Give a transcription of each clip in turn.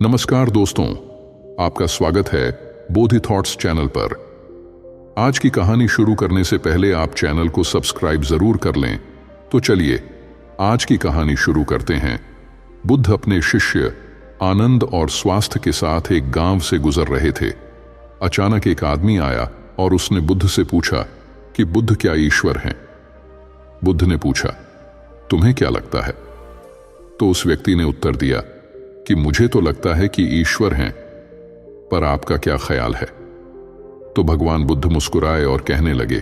नमस्कार दोस्तों, आपका स्वागत है बोधि थॉट्स चैनल पर। आज की कहानी शुरू करने से पहले आप चैनल को सब्सक्राइब जरूर कर लें। तो चलिए आज की कहानी शुरू करते हैं। बुद्ध अपने शिष्य आनंद और स्वास्थ्य के साथ एक गांव से गुजर रहे थे। अचानक एक आदमी आया और उसने बुद्ध से पूछा कि बुद्ध क्या ईश्वर हैं? बुद्ध ने पूछा, तुम्हें क्या लगता है? तो उस व्यक्ति ने उत्तर दिया कि मुझे तो लगता है कि ईश्वर हैं, पर आपका क्या ख्याल है? तो भगवान बुद्ध मुस्कुराए और कहने लगे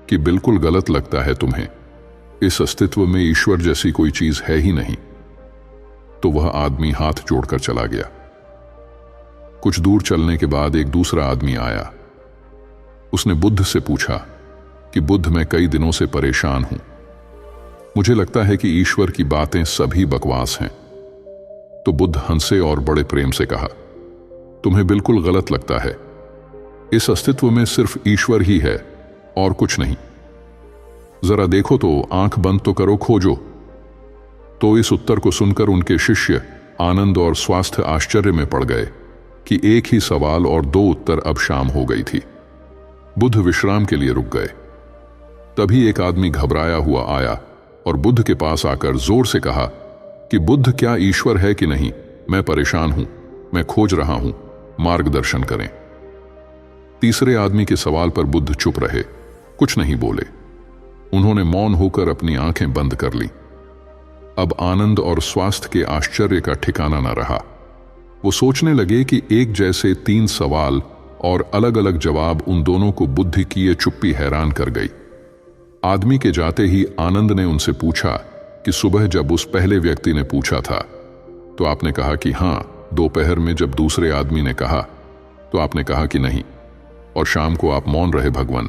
कि बिल्कुल गलत लगता है तुम्हें। इस अस्तित्व में ईश्वर जैसी कोई चीज है ही नहीं। तो वह आदमी हाथ जोड़कर चला गया। कुछ दूर चलने के बाद एक दूसरा आदमी आया। उसने बुद्ध से पूछा कि बुद्ध, मैं कई दिनों से परेशान हूं। मुझे लगता है कि ईश्वर की बातें सभी बकवास हैं। तो बुद्ध हंसे और बड़े प्रेम से कहा, तुम्हें बिल्कुल गलत लगता है। इस अस्तित्व में सिर्फ ईश्वर ही है और कुछ नहीं। जरा देखो तो, आंख बंद तो करो, खोजो। तो इस उत्तर को सुनकर उनके शिष्य आनंद और स्वास्थ्य आश्चर्य में पड़ गए कि एक ही सवाल और दो उत्तर अब शाम हो गई थी। बुद्ध विश्राम के लिए रुक गए। तभी एक आदमी घबराया हुआ आया और बुद्ध के पास आकर जोर से कहा कि बुद्ध क्या ईश्वर है कि नहीं? मैं परेशान हूं, मैं खोज रहा हूं, मार्गदर्शन करें। तीसरे आदमी के सवाल पर बुद्ध चुप रहे, कुछ नहीं बोले। उन्होंने मौन होकर अपनी आंखें बंद कर ली। अब आनंद और स्वास्थ्य के आश्चर्य का ठिकाना न रहा। वो सोचने लगे कि एक जैसे तीन सवाल और अलग अलग जवाब उन दोनों को बुद्ध की ये चुप्पी हैरान कर गई। आदमी के जाते ही आनंद ने उनसे पूछा कि सुबह जब उस पहले व्यक्ति ने पूछा था तो आपने कहा कि हां, दोपहर में जब दूसरे आदमी ने कहा तो आपने कहा कि नहीं, और शाम को आप मौन रहे भगवान।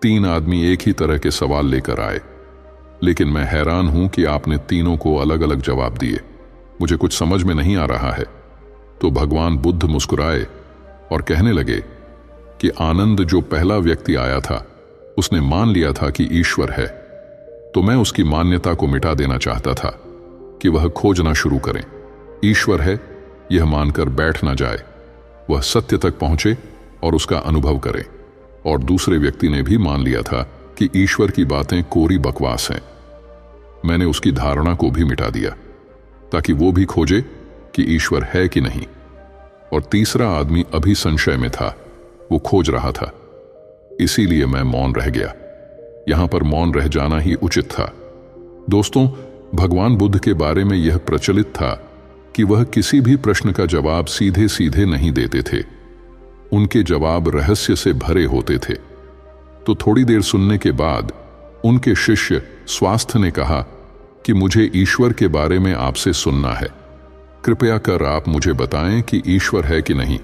तीन आदमी एक ही तरह के सवाल लेकर आए, लेकिन मैं हैरान हूं कि आपने तीनों को अलग अलग जवाब दिए। मुझे कुछ समझ में नहीं आ रहा है। तो भगवान बुद्ध मुस्कुराए और कहने लगे कि आनंद, जो पहला व्यक्ति आया था, उसने मान लिया था कि ईश्वर है, तो मैं उसकी मान्यता को मिटा देना चाहता था कि वह खोजना शुरू करें। ईश्वर है यह मानकर बैठ ना जाए, वह सत्य तक पहुंचे और उसका अनुभव करे। और दूसरे व्यक्ति ने भी मान लिया था कि ईश्वर की बातें कोरी बकवास हैं। मैंने उसकी धारणा को भी मिटा दिया ताकि वो भी खोजे कि ईश्वर है कि नहीं। और तीसरा आदमी अभी संशय में था, वो खोज रहा था, इसीलिए मैं मौन रह गया। यहां पर मौन रह जाना ही उचित था। दोस्तों, भगवान बुद्ध के बारे में यह प्रचलित था कि वह किसी भी प्रश्न का जवाब सीधे सीधे नहीं देते थे। उनके जवाब रहस्य से भरे होते थे। तो थोड़ी देर सुनने के बाद उनके शिष्य स्वास्थ्य ने कहा कि मुझे ईश्वर के बारे में आपसे सुनना है। कृपया कर आप मुझे बताएं कि ईश्वर है कि नहीं।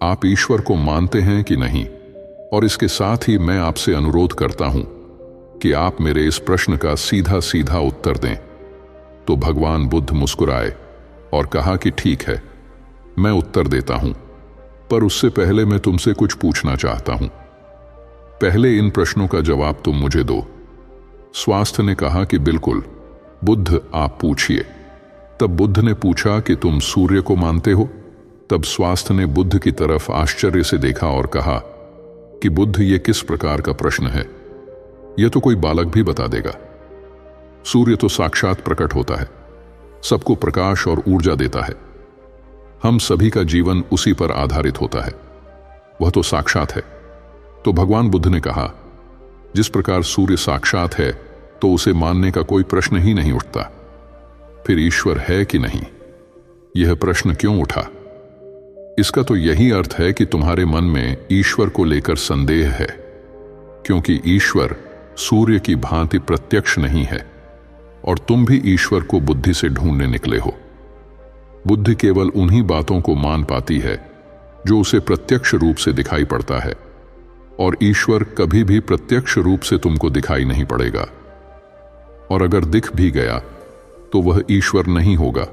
आप ईश्वर को मानते हैं कि नहीं? और इसके साथ ही मैं आपसे अनुरोध करता हूं कि आप मेरे इस प्रश्न का सीधा सीधा उत्तर दें। तो भगवान बुद्ध मुस्कुराए और कहा कि ठीक है, मैं उत्तर देता हूं, पर उससे पहले मैं तुमसे कुछ पूछना चाहता हूं। पहले इन प्रश्नों का जवाब तुम मुझे दो। स्वास्थ्य ने कहा कि बिल्कुल बुद्ध, आप पूछिए। तब बुद्ध ने पूछा कि तुम सूर्य को मानते हो? तब स्वास्थ्य ने बुद्ध की तरफ आश्चर्य से देखा और कहा कि बुद्ध, ये किस प्रकार का प्रश्न है? यह तो कोई बालक भी बता देगा। सूर्य तो साक्षात प्रकट होता है, सबको प्रकाश और ऊर्जा देता है। हम सभी का जीवन उसी पर आधारित होता है, वह तो साक्षात है। तो भगवान बुद्ध ने कहा, जिस प्रकार सूर्य साक्षात है तो उसे मानने का कोई प्रश्न ही नहीं उठता। फिर ईश्वर है कि नहीं, यह प्रश्न क्यों उठा? इसका तो यही अर्थ है कि तुम्हारे मन में ईश्वर को लेकर संदेह है, क्योंकि ईश्वर सूर्य की भांति प्रत्यक्ष नहीं है और तुम भी ईश्वर को बुद्धि से ढूंढने निकले हो। बुद्धि केवल उन्हीं बातों को मान पाती है जो उसे प्रत्यक्ष रूप से दिखाई पड़ता है, और ईश्वर कभी भी प्रत्यक्ष रूप से तुमको दिखाई नहीं पड़ेगा। और अगर दिख भी गया तो वह ईश्वर नहीं होगा।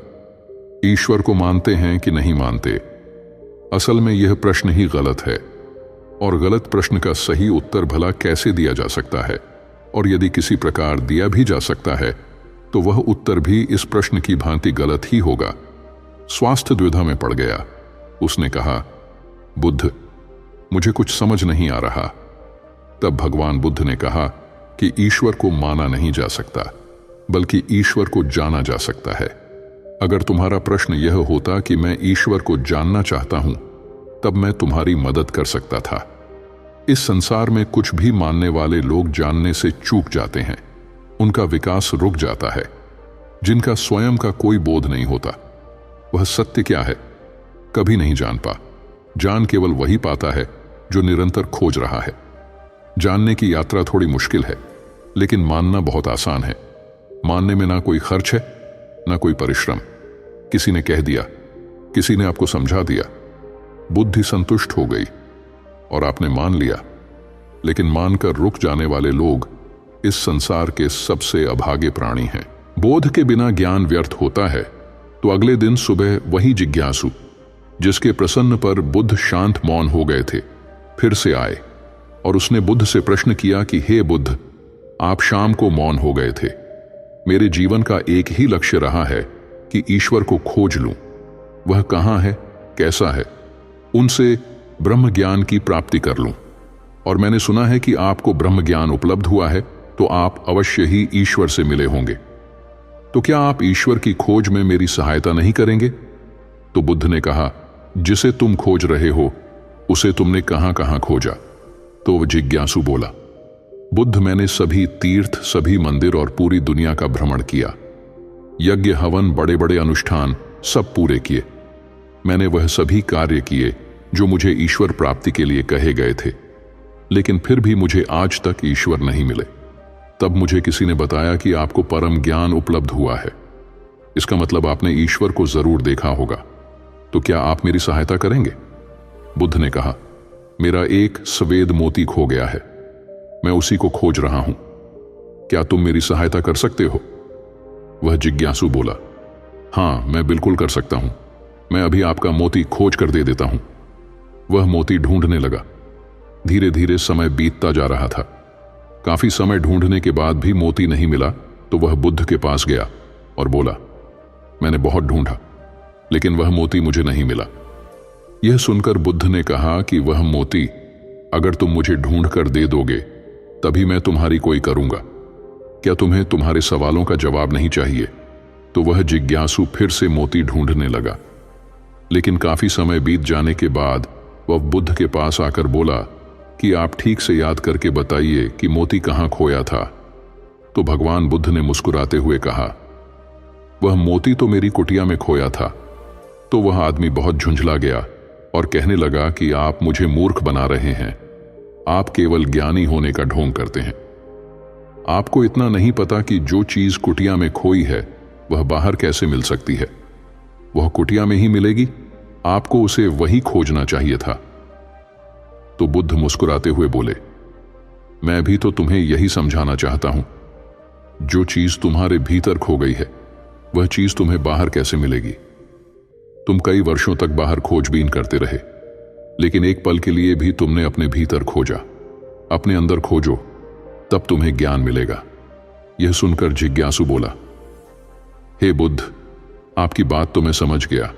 ईश्वर को मानते हैं कि नहीं मानते, असल में यह प्रश्न ही गलत है। और गलत प्रश्न का सही उत्तर भला कैसे दिया जा सकता है? और यदि किसी प्रकार दिया भी जा सकता है तो वह उत्तर भी इस प्रश्न की भांति गलत ही होगा। स्वास्थ्य द्विधा में पड़ गया। उसने कहा, बुद्ध, मुझे कुछ समझ नहीं आ रहा। तब भगवान बुद्ध ने कहा कि ईश्वर को माना नहीं जा सकता, बल्कि ईश्वर को जाना जा सकता है। अगर तुम्हारा प्रश्न यह होता कि मैं ईश्वर को जानना चाहता हूं, तब मैं तुम्हारी मदद कर सकता था। इस संसार में कुछ भी मानने वाले लोग जानने से चूक जाते हैं, उनका विकास रुक जाता है। जिनका स्वयं का कोई बोध नहीं होता, वह सत्य क्या है कभी नहीं जान पा। जान केवल वही पाता है जो निरंतर खोज रहा है। जानने की यात्रा थोड़ी मुश्किल है, लेकिन मानना बहुत आसान है। मानने में ना कोई खर्च है, ना कोई परिश्रम। किसी ने कह दिया, किसी ने आपको समझा दिया, बुद्धि संतुष्ट हो गई और आपने मान लिया। लेकिन मानकर रुक जाने वाले लोग इस संसार के सबसे अभागे प्राणी हैं। बोध के बिना ज्ञान व्यर्थ होता है, तो अगले दिन सुबह वही जिज्ञासु जिसके प्रसन्न पर बुद्ध शांत मौन हो गए थे, फिर से आए और उसने बुद्ध से प्रश्न किया कि हे बुद्ध, आप शाम को मौन हो गए थे। मेरे जीवन का एक ही लक्ष्य रहा है कि ईश्वर को खोज लूं। वह कहां है, कैसा है, उनसे ब्रह्म ज्ञान की प्राप्ति कर लूं। और मैंने सुना है कि आपको ब्रह्म ज्ञान उपलब्ध हुआ है, तो आप अवश्य ही ईश्वर से मिले होंगे। तो क्या आप ईश्वर की खोज में मेरी सहायता नहीं करेंगे? तो बुद्ध ने कहा, जिसे तुम खोज रहे हो उसे तुमने कहां कहां खोजा? तो वह जिज्ञासु बोला, बुद्ध, मैंने सभी तीर्थ, सभी मंदिर और पूरी दुनिया का भ्रमण किया। यज्ञ, हवन, बड़े बड़े अनुष्ठान सब पूरे किए। मैंने वह सभी कार्य किए जो मुझे ईश्वर प्राप्ति के लिए कहे गए थे, लेकिन फिर भी मुझे आज तक ईश्वर नहीं मिले। तब मुझे किसी ने बताया कि आपको परम ज्ञान उपलब्ध हुआ है। इसका मतलब आपने ईश्वर को जरूर देखा होगा। तो क्या आप मेरी सहायता करेंगे? बुद्ध ने कहा, मेरा एक सफेद मोती खो गया है, मैं उसी को खोज रहा हूं। क्या तुम मेरी सहायता कर सकते हो? वह जिज्ञासु बोला, हां, मैं बिल्कुल कर सकता हूं। मैं अभी आपका मोती खोज कर दे देता हूं। वह मोती ढूंढने लगा। धीरे धीरे समय बीतता जा रहा था। काफी समय ढूंढने के बाद भी मोती नहीं मिला, तो वह बुद्ध के पास गया और बोला, मैंने बहुत ढूंढा, लेकिन वह मोती मुझे नहीं मिला। यह सुनकर बुद्ध ने कहा कि वह मोती अगर तुम मुझे ढूंढ कर दे दोगे, तभी मैं तुम्हारी कोई करूंगा। क्या तुम्हें तुम्हारे सवालों का जवाब नहीं चाहिए? तो वह जिज्ञासु फिर से मोती ढूंढने लगा। लेकिन काफी समय बीत जाने के बाद वह बुद्ध के पास आकर बोला कि आप ठीक से याद करके बताइए कि मोती कहां खोया था। तो भगवान बुद्ध ने मुस्कुराते हुए कहा, वह मोती तो मेरी कुटिया में खोया था। तो वह आदमी बहुत झुंझला गया और कहने लगा कि आप मुझे मूर्ख बना रहे हैं। आप केवल ज्ञानी होने का ढोंग करते हैं। आपको इतना नहीं पता कि जो चीज कुटिया में खोई है वह बाहर कैसे मिल सकती है। वह कुटिया में ही मिलेगी, आपको उसे वही खोजना चाहिए था। तो बुद्ध मुस्कुराते हुए बोले, मैं भी तो तुम्हें यही समझाना चाहता हूं। जो चीज तुम्हारे भीतर खो गई है, वह चीज तुम्हें बाहर कैसे मिलेगी? तुम कई वर्षों तक बाहर खोजबीन करते रहे, लेकिन एक पल के लिए भी तुमने अपने भीतर खोजा। अपने अंदर खोजो, तब तुम्हें ज्ञान मिलेगा। यह सुनकर जिज्ञासु बोला, हे बुद्ध, आपकी बात तो मैं समझ गया,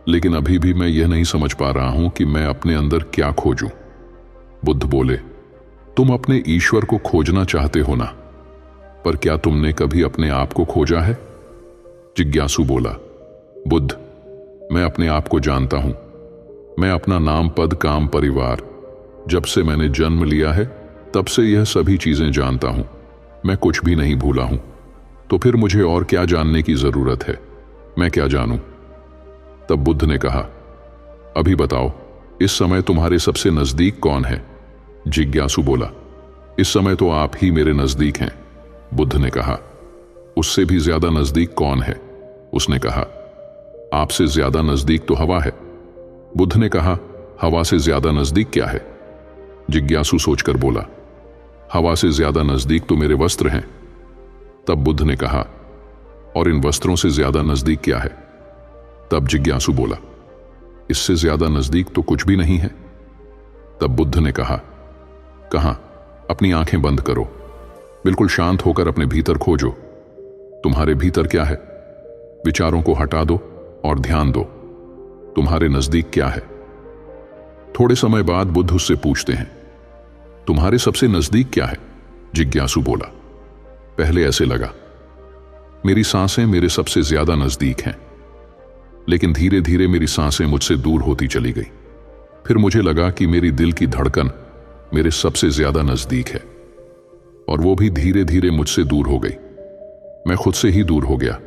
लेकिन अभी भी मैं यह नहीं समझ पा रहा हूं कि मैं अपने अंदर क्या खोजूं। बुद्ध बोले, तुम अपने ईश्वर को खोजना चाहते हो ना, पर क्या तुमने कभी अपने आप को खोजा है? जिज्ञासु बोला, बुद्ध, मैं अपने आप को जानता हूं। मैं अपना नाम, पद, काम, परिवार, जब से मैंने जन्म लिया है तब से यह सभी चीजें जानता हूं। मैं कुछ भी नहीं भूला हूं। तो फिर मुझे और क्या जानने की जरूरत है? मैं क्या जानूं? तब बुद्ध ने कहा, अभी बताओ, इस समय तुम्हारे सबसे नजदीक कौन है? जिज्ञासु बोला, इस समय तो आप ही मेरे नजदीक हैं। बुद्ध ने कहा, उससे भी ज्यादा नजदीक कौन है? उसने कहा, आपसे ज्यादा नजदीक तो हवा है। बुद्ध ने कहा, हवा से ज्यादा नजदीक क्या है? जिज्ञासु सोचकर बोला, हवा से ज्यादा नजदीक तो मेरे वस्त्र हैं। तब बुद्ध ने कहा, और इन वस्त्रों से ज्यादा नजदीक क्या है? तब जिज्ञासु बोला, इससे ज्यादा नजदीक तो कुछ भी नहीं है। तब बुद्ध ने कहा, कहां? अपनी आंखें बंद करो, बिल्कुल शांत होकर अपने भीतर खोजो। तुम्हारे भीतर क्या है? विचारों को हटा दो और ध्यान दो, तुम्हारे नजदीक क्या है। थोड़े समय बाद बुद्ध उससे पूछते हैं, तुम्हारे सबसे नजदीक क्या है? जिज्ञासु बोला, पहले ऐसे लगा, मेरी सांसें मेरे सबसे ज्यादा नजदीक हैं, लेकिन धीरे धीरे मेरी सांसें मुझसे दूर होती चली गई। फिर मुझे लगा कि मेरी दिल की धड़कन मेरे सबसे ज्यादा नजदीक है, और वो भी धीरे धीरे मुझसे दूर हो गई। मैं खुद से ही दूर हो गया।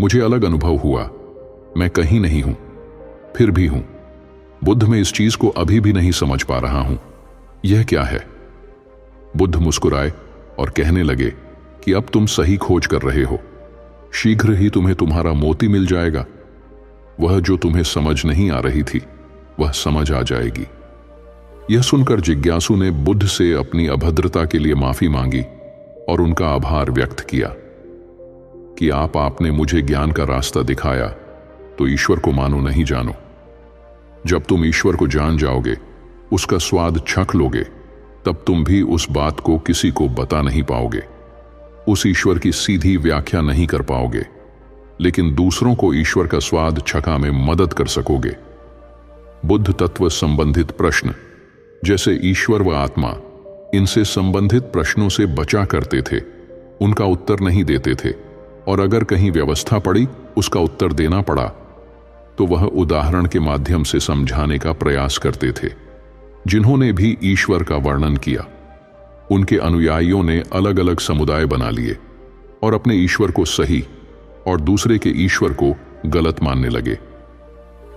मुझे अलग अनुभव हुआ, मैं कहीं नहीं हूं, फिर भी हूं। बुद्ध में इस चीज को अभी भी नहीं समझ पा रहा हूं, यह क्या है? बुद्ध मुस्कुराए और कहने लगे कि अब तुम सही खोज कर रहे हो। शीघ्र ही तुम्हें तुम्हारा मोती मिल जाएगा। वह जो तुम्हें समझ नहीं आ रही थी, वह समझ आ जाएगी। यह सुनकर जिज्ञासु ने बुद्ध से अपनी अभद्रता के लिए माफी मांगी और उनका आभार व्यक्त किया कि आपने मुझे ज्ञान का रास्ता दिखाया, तो ईश्वर को मानो नहीं जानो। जब तुम ईश्वर को जान जाओगे, उसका स्वाद चख लोगे, तब तुम भी उस बात को किसी को बता नहीं पाओगे। उस ईश्वर की सीधी व्याख्या नहीं कर पाओगे, लेकिन दूसरों को ईश्वर का स्वाद चखा में मदद कर सकोगे। बुद्ध तत्व संबंधित प्रश्न, जैसे ईश्वर व आत्मा, इनसे संबंधित प्रश्नों से बचा करते थे, उनका उत्तर नहीं देते थे, और अगर कहीं व्यवस्था पड़ी, उसका उत्तर देना पड़ा, तो वह उदाहरण के माध्यम से समझाने का प्रयास करते थे। जिन्होंने भी ईश्वर का वर्णन किया, उनके अनुयायियों ने अलग अलग समुदाय बना लिए और अपने ईश्वर को सही और दूसरे के ईश्वर को गलत मानने लगे।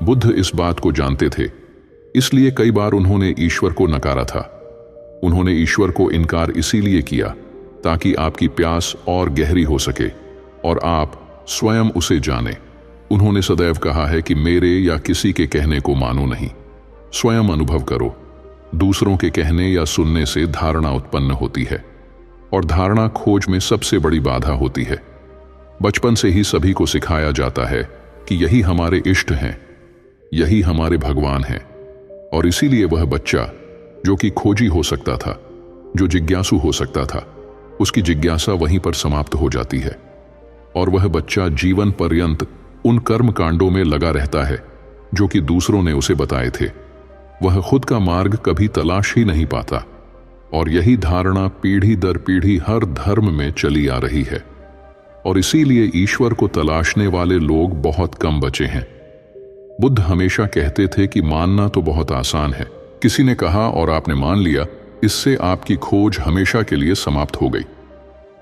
बुद्ध इस बात को जानते थे, इसलिए कई बार उन्होंने ईश्वर को नकारा था। उन्होंने ईश्वर को इनकार इसीलिए किया ताकि आपकी प्यास और गहरी हो सके और आप स्वयं उसे जाने। उन्होंने सदैव कहा है कि मेरे या किसी के कहने को मानो नहीं, स्वयं अनुभव करो। दूसरों के कहने या सुनने से धारणा उत्पन्न होती है, और धारणा खोज में सबसे बड़ी बाधा होती है। बचपन से ही सभी को सिखाया जाता है कि यही हमारे इष्ट हैं, यही हमारे भगवान हैं, और इसीलिए वह बच्चा जो कि खोजी हो सकता था, जो जिज्ञासु हो सकता था, उसकी जिज्ञासा वहीं पर समाप्त हो जाती है, और वह बच्चा जीवन पर्यंत उन कर्म कांडों में लगा रहता है जो कि दूसरों ने उसे बताए थे। वह खुद का मार्ग कभी तलाश ही नहीं पाता, और यही धारणा पीढ़ी दर पीढ़ी हर धर्म में चली आ रही है, और इसीलिए ईश्वर को तलाशने वाले लोग बहुत कम बचे हैं। बुद्ध हमेशा कहते थे कि मानना तो बहुत आसान है, किसी ने कहा और आपने मान लिया, इससे आपकी खोज हमेशा के लिए समाप्त हो गई।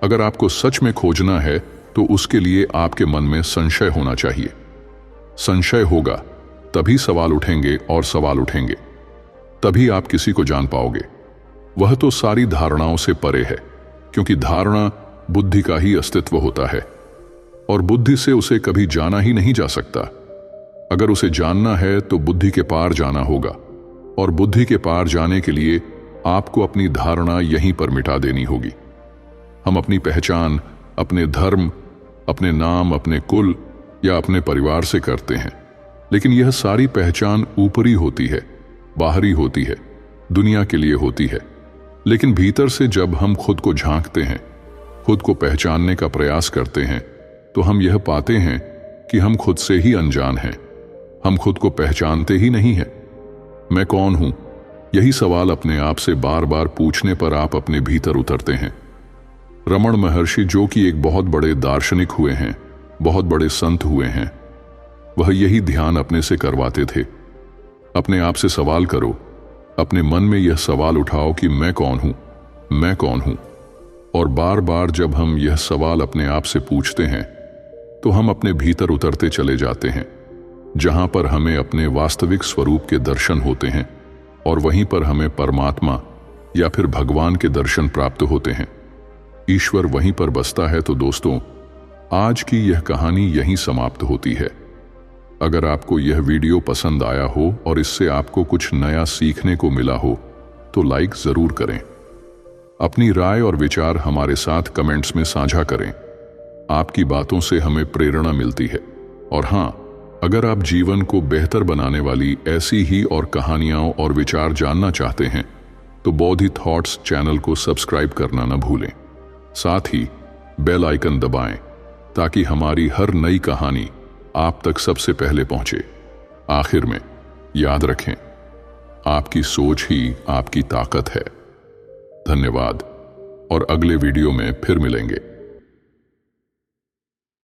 अगर आपको सच में खोजना है तो उसके लिए आपके मन में संशय होना चाहिए। संशय होगा तभी सवाल उठेंगे, और सवाल उठेंगे तभी आप किसी को जान पाओगे। वह तो सारी धारणाओं से परे है, क्योंकि धारणा बुद्धि का ही अस्तित्व होता है, और बुद्धि से उसे कभी जाना ही नहीं जा सकता। अगर उसे जानना है तो बुद्धि के पार जाना होगा, और बुद्धि के पार जाने के लिए आपको अपनी धारणा यहीं पर मिटा देनी होगी। हम अपनी पहचान अपने धर्म, अपने नाम, अपने कुल या अपने परिवार से करते हैं, लेकिन यह सारी पहचान ऊपरी होती है, बाहरी होती है, दुनिया के लिए होती है। लेकिन भीतर से जब हम खुद को झांकते हैं, खुद को पहचानने का प्रयास करते हैं, तो हम यह पाते हैं कि हम खुद से ही अनजान हैं। हम खुद को पहचानते ही नहीं हैं। मैं कौन हूं? यही सवाल अपने आप से बार बार पूछने पर आप अपने भीतर उतरते हैं। रमण महर्षि, जो कि एक बहुत बड़े दार्शनिक हुए हैं, बहुत बड़े संत हुए हैं, वह यही ध्यान अपने से करवाते थे। अपने आप से सवाल करो, अपने मन में यह सवाल उठाओ कि मैं कौन हूं, मैं कौन हूं। और बार बार जब हम यह सवाल अपने आप से पूछते हैं, तो हम अपने भीतर उतरते चले जाते हैं, जहां पर हमें अपने वास्तविक स्वरूप के दर्शन होते हैं, और वहीं पर हमें परमात्मा या फिर भगवान के दर्शन प्राप्त होते हैं। ईश्वर वहीं पर बसता है। तो दोस्तों, आज की यह कहानी यहीं समाप्त होती है। अगर आपको यह वीडियो पसंद आया हो और इससे आपको कुछ नया सीखने को मिला हो, तो लाइक जरूर करें। अपनी राय और विचार हमारे साथ कमेंट्स में साझा करें। आपकी बातों से हमें प्रेरणा मिलती है। और हां, अगर आप जीवन को बेहतर बनाने वाली ऐसी ही और कहानियां और विचार जानना चाहते हैं, तो बोधि थॉट्स चैनल को सब्सक्राइब करना न भूलें। साथ ही बेल आइकन दबाएं, ताकि हमारी हर नई कहानी आप तक सबसे पहले पहुंचे। आखिर में याद रखें, आपकी सोच ही आपकी ताकत है। धन्यवाद और अगले वीडियो में फिर मिलेंगे।